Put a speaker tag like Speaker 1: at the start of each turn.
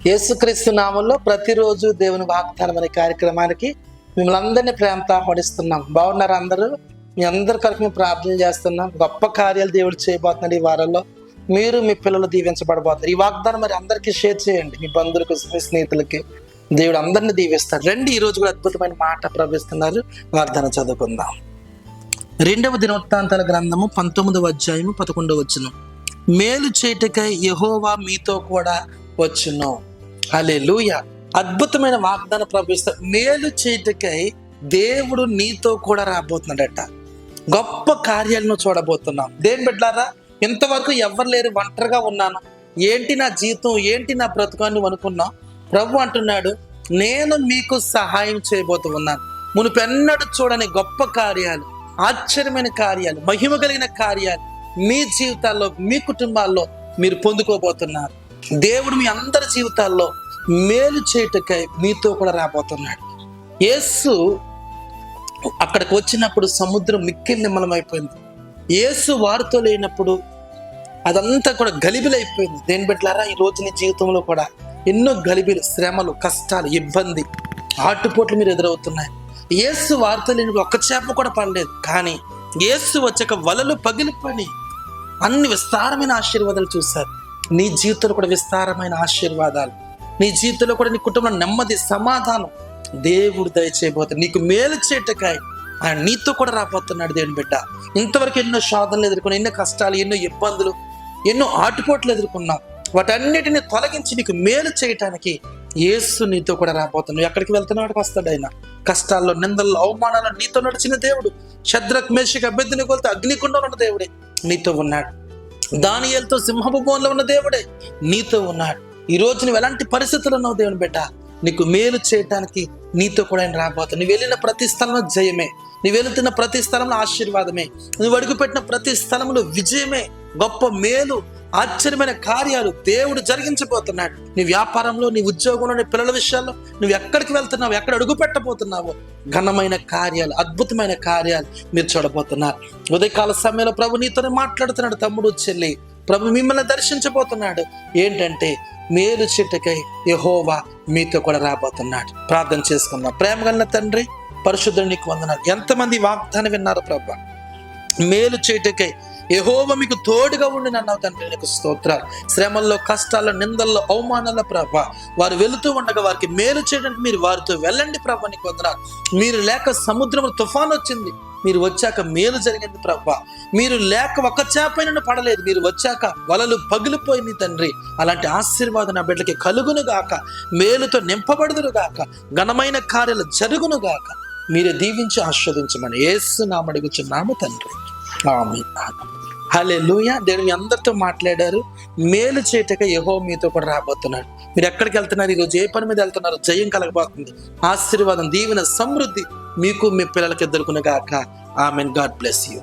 Speaker 1: యేసుక్రీస్తు నామంలో ప్రతిరోజు దేవుని వాగ్దానం అనే కార్యక్రమానికి మిమ్మల్ని అందరినీ ప్రేమతో ఆహ్వానిస్తున్నాం. బాగున్నారు అందరూ? మీ అందరి కొరకు మేము ప్రార్థన చేస్తున్నాం. గొప్ప కార్యాలు దేవుడు చేయబోతున్నాడు. ఈ వారంలో మీరు మీ పిల్లలు దీవించబడబోతారు. ఈ వాగ్దానం మరి అందరికీ షేర్ చేయండి, మీ బంధువులకు, మీ స్నేహితులకి. దేవుడు అందరినీ దీవిస్తాడు. రండి, ఈ రోజు కూడా అద్భుతమైన మాట ప్రవేశిస్తున్నారు. వాగ్దానం చదువుకుందాం. 2వ దినవృత్తాంతాల గ్రంథము 19వ అధ్యాయము 11వ వచనం. మేలు చేయుటకై యెహోవా మీతో కూడా వచ్చును. హల్లెలూయా. అద్భుతమైన వాగ్దానం ప్రవేశిస్తాడు. మేలు చేయుటకై దేవుడు నీతో కూడా రాబోతున్నాడట. గొప్ప కార్యాలను చూడబోతున్నాం. దేని బిడ్డలారా, ఇంతవరకు ఎవరు లేరు, ఒంటరిగా ఉన్నాను, ఏంటి నా జీవితం, ఏంటి నా బ్రతుకాన్ని అనుకున్నాం. ప్రభు అంటున్నాడు, నేను మీకు సహాయం చేయబోతూ ఉన్నాను. మునుపెన్నడూ చూడని గొప్ప కార్యాలు, ఆశ్చర్యమైన కార్యాలు, మహిమ కలిగిన కార్యాలు మీ జీవితాల్లో, మీ కుటుంబాల్లో మీరు పొందుకోబోతున్నారు. దేవుడు మీ అందరి జీవితాల్లో మేలు చేయుటకై మీతో కూడా రాబోతున్నాడు. యేసు అక్కడికి వచ్చినప్పుడు సముద్రం మిక్కిలి నిమ్మలమైపోయింది. యేసు వారితో లేనప్పుడు అదంతా కూడా గలిబిలైపోయింది. దేని బిడ్డలారా, ఈ రోజు నీ జీవితంలో కూడా ఎన్నో గలిబిలు, శ్రమలు, కష్టాలు, ఇబ్బంది, ఆటుపోట్లు మీరు ఎదురవుతున్నాయి. యేసు వారితో లేనప్పుడు ఒక్క చేప కూడా పడలేదు. కానీ యేసు వచ్చాక వలలు పగిలిపోయి అన్ని విస్తారమైన ఆశీర్వాదాలు చూశారు. నీ జీవితంలో కూడా విస్తారమైన ఆశీర్వాదాలు, నీ జీవితంలో కూడా నీ కుటుంబంలో నెమ్మది, సమాధానం దేవుడు దయచేయబోతున్నాడు. నీకు మేలు చేయుటకై ఆయన నీతో కూడా రాబోతున్నాడు. దేవుని బిడ్డ, ఇంతవరకు ఎన్నో శోధనలు ఎదుర్కొన్నావు, ఎన్నో కష్టాలు, ఎన్నో ఇబ్బందులు, ఎన్నో ఆటుపోట్లు ఎదుర్కొన్నావు. వాటన్నిటిని తొలగించి నీకు మేలు చేయటానికి యేసు నీతో కూడా రాబోతున్నాడు. ఎక్కడికి వెళ్తున్నాడు వస్తాడు ఆయన. కష్టాల్లో, నిందల్లో, అవమానాల్లో నీతో నడిచిన దేవుడు. షద్రక్, మేషక్, అబేద్నెగోలతో అగ్నికుండంలో ఉన్న దేవుడే నీతో ఉన్నాడు. దానియేలుతో సింహపు బోన్లో ఉన్న దేవుడే నీతో ఉన్నాడు. ఈ రోజు నువ్వు ఎలాంటి పరిస్థితుల్లో ఉన్నావు దేవుని బిడ్డ, నీకు మేలు చేయటానికి నీతో కూడా ఆయన రాబోతాడు. నువ్వు వెళ్ళిన ప్రతి స్థలంలో జయమే, నువ్వు వెళుతున్న ప్రతి స్థలంలో ఆశీర్వాదమే, నువ్వు అడుగుపెట్టిన ప్రతి స్థలంలో విజయమే, గొప్ప మేలు, ఆశ్చర్యమైన కార్యాలు దేవుడు జరిగించబోతున్నాడు. నీ వ్యాపారంలో, నీ ఉద్యోగంలో, నీ పిల్లల విషయాల్లో, నువ్వు ఎక్కడికి వెళ్తున్నావు, ఎక్కడ అడుగు పెట్టబోతున్నావో ఘనమైన కార్యాలు, అద్భుతమైన కార్యాలు మీరు చూడబోతున్నారు. ఉదయకాల సమయంలో ప్రభు నీతోనే మాట్లాడుతున్నాడు. తమ్ముడు, చెల్లి, ప్రభు మిమ్మల్ని దర్శించబోతున్నాడు. ఏంటంటే మేలు చేయుటకై యెహోవా మీతో కూడా రాబోతున్నాడు. ప్రార్థన చేసుకుందాం. ప్రేమ కలిగిన తండ్రి, పరిశుద్ధుడు, నీకు వందనాలు. ఎంతమంది వాగ్దానం విన్నారు ప్రభు? మేలు చేయుటకై యెహోవా మీకు తోడుగా ఉండి అన్నావు తండ్రి, నీకు స్తోత్రాలు. శ్రమల్లో, కష్టాల్లో, నిందల్లో, అవమానాల్లో ప్రభా వారు వెళుతూ ఉండగా వారికి మేలు చేయడానికి మీరు వారితో వెళ్ళండి ప్రభా, నీకు వందనాలు. మీరు లేక సముద్రంలో తుఫాను వచ్చింది, మీరు వచ్చాక మేలు జరిగింది ప్రభా. మీరు లేక ఒక్క చేపైనా పడలేదు, మీరు వచ్చాక వలలు పగిలిపోయింది తండ్రి. అలాంటి ఆశీర్వాదం నా బిడ్డలకి కలుగును గాక, మేలుతో నింపబడుదురు గాక, ఘనమైన కార్యాలు జరుగును గాక. మీరే దీవించి ఆస్వాదించమని యేసు నామమున అడుగుచున్నాము తండ్రి, ఆమేన్. హల్లెలూయా. దేవుడు మీ అందరితో మాట్లాడారు. మేలు చేయుటకై యెహోవా మీతో కూడా రాబోతున్నాడు. మీరు ఎక్కడికి వెళ్తున్నారు, ఈరోజు ఏ పని మీద వెళ్తున్నారు, జయం కలగబోతుంది. ఆశీర్వాదం, దీవెన, సమృద్ధి మీకు, మీ పిల్లలకి దొరుకును గాక. ఆమేన్. God bless you.